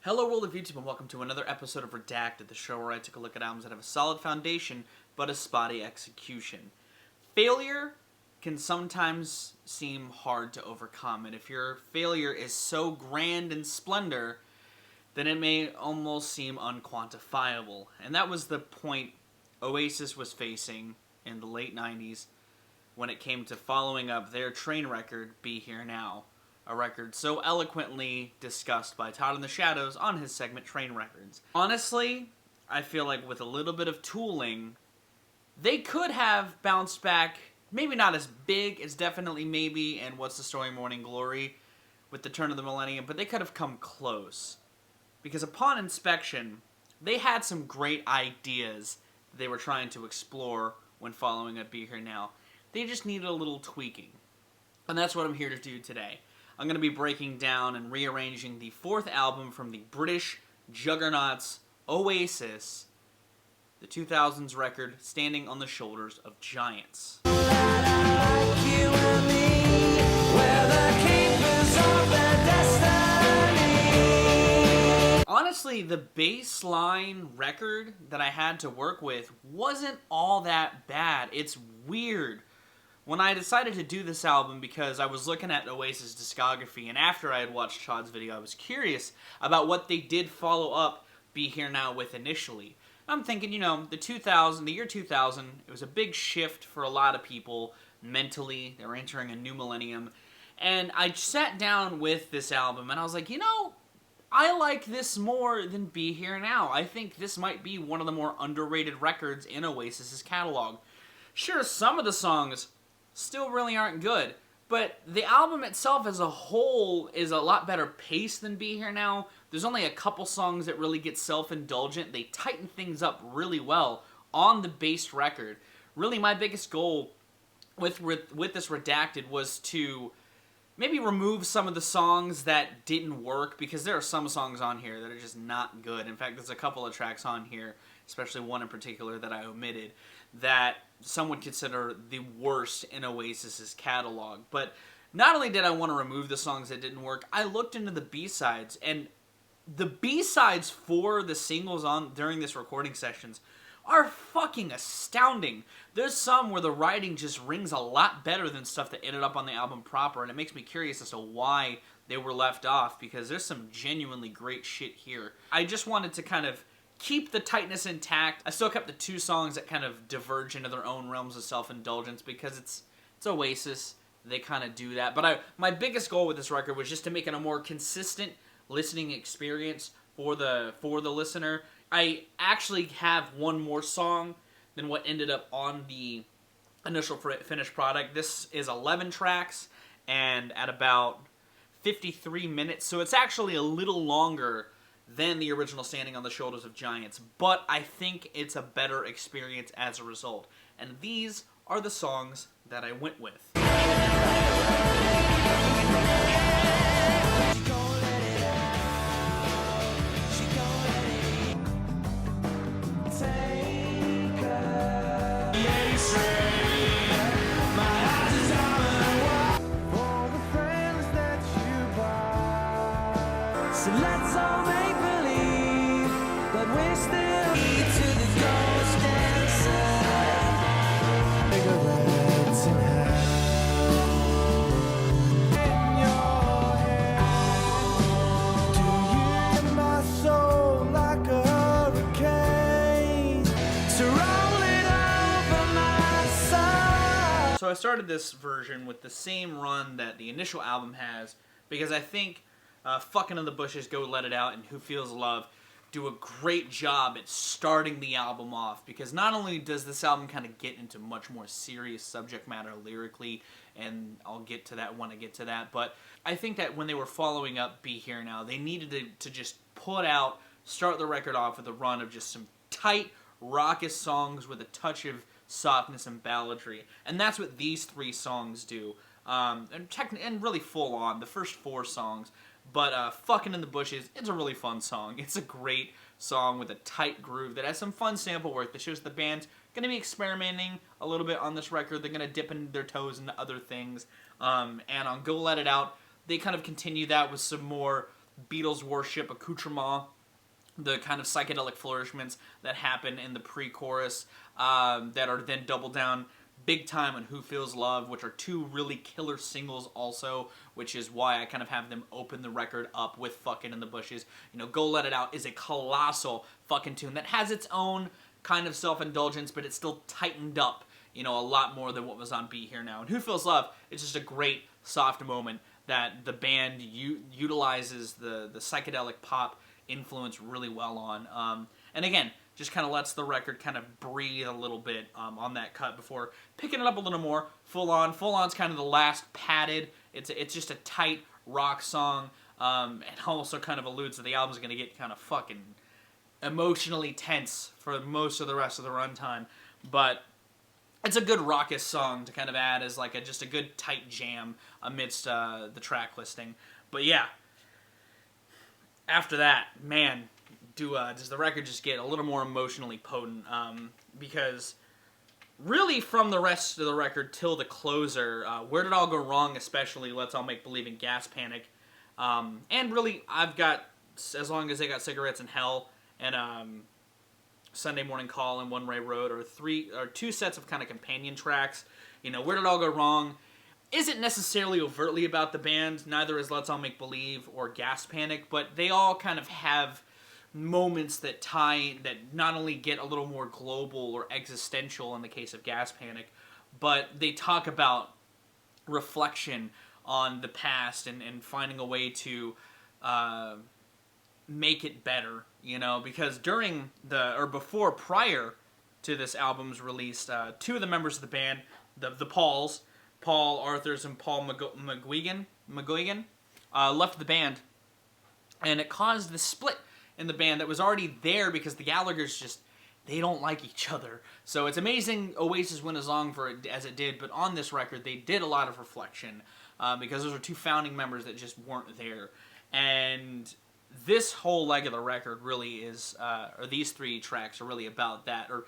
Hello world of YouTube and welcome to another episode of Redacted, the show where I take a look at albums that have a solid foundation but a spotty execution. Failure can sometimes seem hard to overcome, and if your failure is so grand and splendor, then it may almost seem unquantifiable. And that was the point Oasis was facing in the late 90s when it came to following up their train record, Be Here Now. A record so eloquently discussed by Todd in the Shadows on his segment Train Records. Honestly, I feel like with a little bit of tooling, they could have bounced back, maybe not as big as Definitely Maybe and What's the Story Morning Glory with the turn of the millennium, but they could have come close. Because upon inspection, they had some great ideas they were trying to explore when following up Be Here Now. They just needed a little tweaking. And that's what I'm here to do today. I'm going to be breaking down and rearranging the fourth album from the British juggernauts Oasis, the 2000s record Standing on the Shoulders of Giants. Honestly, the baseline record that I had to work with wasn't all that bad. It's weird. When I decided to do this album, because I was looking at Oasis' discography, and after I had watched Todd's video, I was curious about what they did follow up Be Here Now with initially. I'm thinking, the year 2000, it was a big shift for a lot of people mentally. They were entering a new millennium. And I sat down with this album, and I was like, I like this more than Be Here Now. I think this might be one of the more underrated records in Oasis' catalog. Sure, some of the songs still really aren't good, but the album itself as a whole is a lot better paced than Be Here Now. There's only a couple songs that really get self-indulgent. They tighten things up really well on the base record. Really, my biggest goal with this Redacted was to maybe remove some of the songs that didn't work, because there are some songs on here that are just not good. In fact, there's a couple of tracks on here, especially one in particular that I omitted, that some would consider the worst in Oasis' catalog. But not only did I want to remove the songs that didn't work, I looked into the B-sides, and the B-sides for the singles on during this recording sessions are fucking astounding. There's some where the writing just rings a lot better than stuff that ended up on the album proper, and it makes me curious as to why they were left off, because there's some genuinely great shit here. I just wanted to kind of keep the tightness intact. I still kept the two songs that kind of diverge into their own realms of self-indulgence, because it's Oasis. They kind of do that. But my biggest goal with this record was just to make it a more consistent listening experience for the listener. I actually have one more song than what ended up on the initial finished product. This is 11 tracks and at about 53 minutes, so it's actually a little longer than the original Standing on the Shoulders of Giants, but I think it's a better experience as a result. And these are the songs that I went with. So let's all make believe that we're still to the ghost dancer. Cigarettes in hand. In your hand. Do you in my soul like a hurricane? So roll it over my side. So I started this version with the same run that the initial album has, because I think Fuckin in the Bushes, Go Let It Out, and Who Feels Love do a great job at starting the album off, because not only does this album kind of get into much more serious subject matter lyrically, and I'll get to that when I get to that, but I think that when they were following up Be Here Now, they needed to just start the record off with a run of just some tight, raucous songs with a touch of softness and balladry, and that's what these three songs do, and really full on, the first four songs. But Fuckin in the Bushes, it's a really fun song. It's a great song with a tight groove that has some fun sample work that shows the band's going to be experimenting a little bit on this record. They're going to dip their toes into other things. And on Go Let It Out, they kind of continue that with some more Beatles worship accoutrement, the kind of psychedelic flourishments that happen in the pre-chorus that are then doubled down big time on Who Feels Love, which are two really killer singles also, which is why I kind of have them open the record up with Fuckin' in the Bushes. Go Let It Out is a colossal fucking tune that has its own kind of self-indulgence, but it's still tightened up, a lot more than what was on Be Here Now. And Who Feels Love is just a great soft moment that the band utilizes the psychedelic pop influence really well on. And again, just kind of lets the record kind of breathe a little bit on that cut before picking it up a little more. Full On's kind of the last padded. It's just a tight rock song, and also kind of alludes that the album's going to get kind of fucking emotionally tense for most of the rest of the runtime. But it's a good raucous song to kind of add as like just a good tight jam amidst the track listing. But yeah, after that, man, does the record just get a little more emotionally potent? Because really from the rest of the record till the closer, Where Did It All Go Wrong, especially Let's All Make Believe in Gas Panic, and really I've got As Long As They Got Cigarettes in Hell and Sunday Morning Call and One Way Road are two sets of kind of companion tracks. Where Did It All Go Wrong isn't necessarily overtly about the band, neither is Let's All Make Believe or Gas Panic, but they all kind of have moments that not only get a little more global or existential in the case of Gas Panic, but they talk about reflection on the past and finding a way to make it better, because prior to this album's release, two of the members of the band, the Pauls, Paul Arthurs and Paul McGuigan, left the band, and it caused this split in the band that was already there because the Gallaghers they don't like each other. So it's amazing Oasis went as long for it as it did, but on this record they did a lot of reflection because those are two founding members that just weren't there. And this whole leg of the record really is, or these three tracks are really about that, or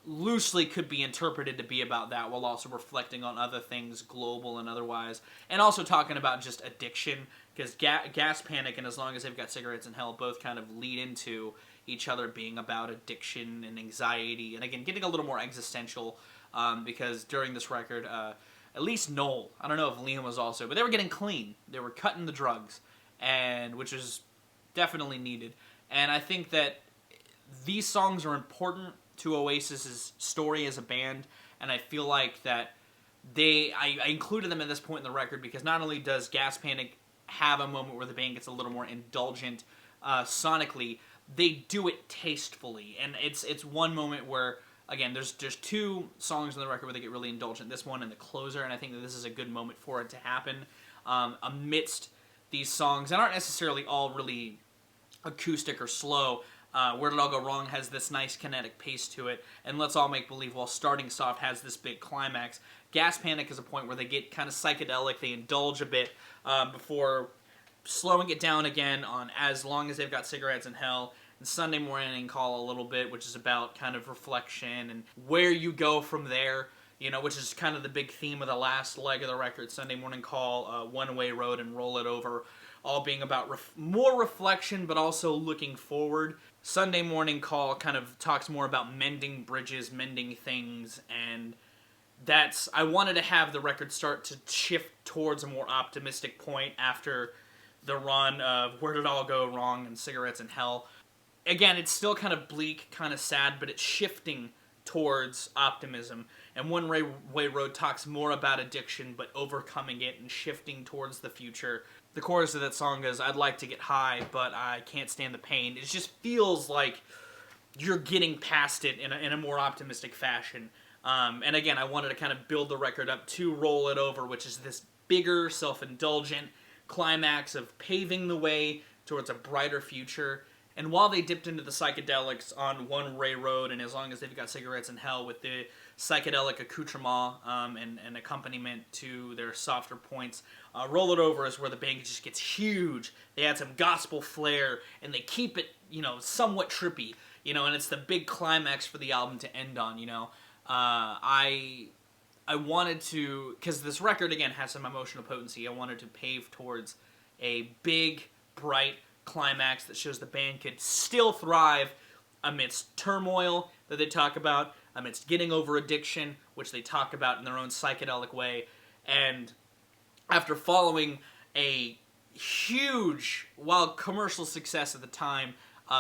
loosely could be interpreted to be about that, while also reflecting on other things, global and otherwise, and also talking about just addiction, because Gas Panic and As Long As They've Got Cigarettes in Hell both kind of lead into each other being about addiction and anxiety, and again, getting a little more existential, because during this record, at least Noel, I don't know if Liam was also, but they were getting clean. They were cutting the drugs, and which is definitely needed. And I think that these songs are important to Oasis's story as a band, and I feel like that I included them at this point in the record because not only does Gas Panic have a moment where the band gets a little more indulgent sonically, they do it tastefully, and it's one moment where, again, there's two songs on the record where they get really indulgent, this one and the closer, and I think that this is a good moment for it to happen amidst these songs that aren't necessarily all really acoustic or slow. Where Did It All Go Wrong has this nice kinetic pace to it, and Let's All Make Believe, while starting soft, has this big climax. Gas Panic is a point where they get kind of psychedelic, they indulge a bit before slowing it down again on As Long As They've Got Cigarettes in Hell, and Sunday Morning Call a little bit, which is about kind of reflection and where you go from there, which is kind of the big theme of the last leg of the record. Sunday Morning Call, One Way Road, and Roll It Over, all being about more reflection, but also looking forward. Sunday Morning Call kind of talks more about mending bridges, mending things, and I wanted to have the record start to shift towards a more optimistic point after the run of Where Did It All Go Wrong and Cigarettes in Hell. Again, it's still kind of bleak, kind of sad, but it's shifting towards optimism. And One Way Road talks more about addiction, but overcoming it and shifting towards the future. The chorus of that song is, I'd like to get high, but I can't stand the pain. It just feels like you're getting past it in a more optimistic fashion. And again, I wanted to kind of build the record up to Roll It Over, which is this bigger, self-indulgent climax of paving the way towards a brighter future. And while they dipped into the psychedelics on One Way Road and As Long As They've Got Cigarettes in Hell with the psychedelic accoutrement and accompaniment to their softer points, Roll It Over is where the band just gets huge. They add some gospel flair, and they keep it, somewhat trippy, and it's the big climax for the album to end on, I wanted to, because this record, again, has some emotional potency, I wanted to pave towards a big bright climax that shows the band could still thrive amidst turmoil that they talk about, amidst getting over addiction, which they talk about in their own psychedelic way, and after following a huge, while commercial success at the time,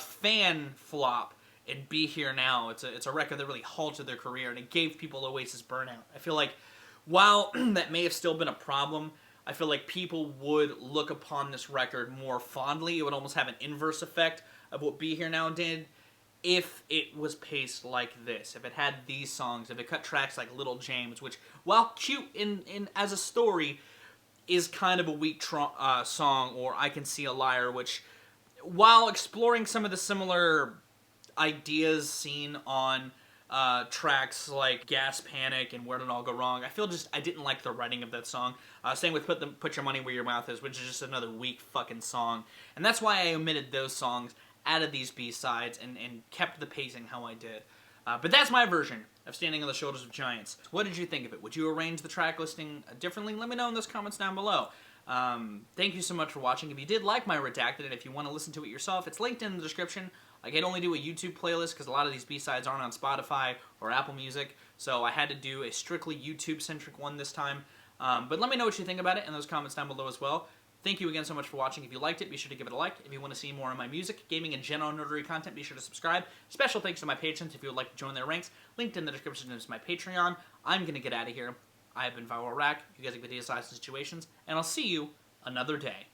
fan flop in Be Here Now. It's a record that really halted their career, and it gave people Oasis burnout. I feel like, while that may have still been a problem, I feel like people would look upon this record more fondly. It would almost have an inverse effect of what Be Here Now did if it was paced like this. If it had these songs, if it cut tracks like Little James, which, while cute in as a story, is kind of a weak song, or I Can See a Liar, which, while exploring some of the similar ideas seen on tracks like Gas Panic and Where Did It All Go Wrong, I feel I didn't like the writing of that song. Same with Put Your Money Where Your Mouth Is, which is just another weak fucking song. And that's why I omitted those songs out of these B-sides and kept the pacing how I did. But that's my version of Standing on the Shoulders of Giants. What did you think of it? Would you arrange the track listing differently? Let me know in those comments down below. Thank you so much for watching. If you did like my Redacted, and if you want to listen to it yourself, it's linked in the description. I can only do a YouTube playlist because a lot of these B-sides aren't on Spotify or Apple Music, so I had to do a strictly YouTube-centric one this time. But let me know what you think about it in those comments down below as well. Thank you again so much for watching. If you liked it, be sure to give it a like. If you want to see more of my music, gaming, and general nerdery content, be sure to subscribe. Special thanks to my patrons if you would like to join their ranks. Linked in the description is my Patreon. I'm going to get out of here. I have been Viral Rack. You guys have good days, lives, and situations, and I'll see you another day.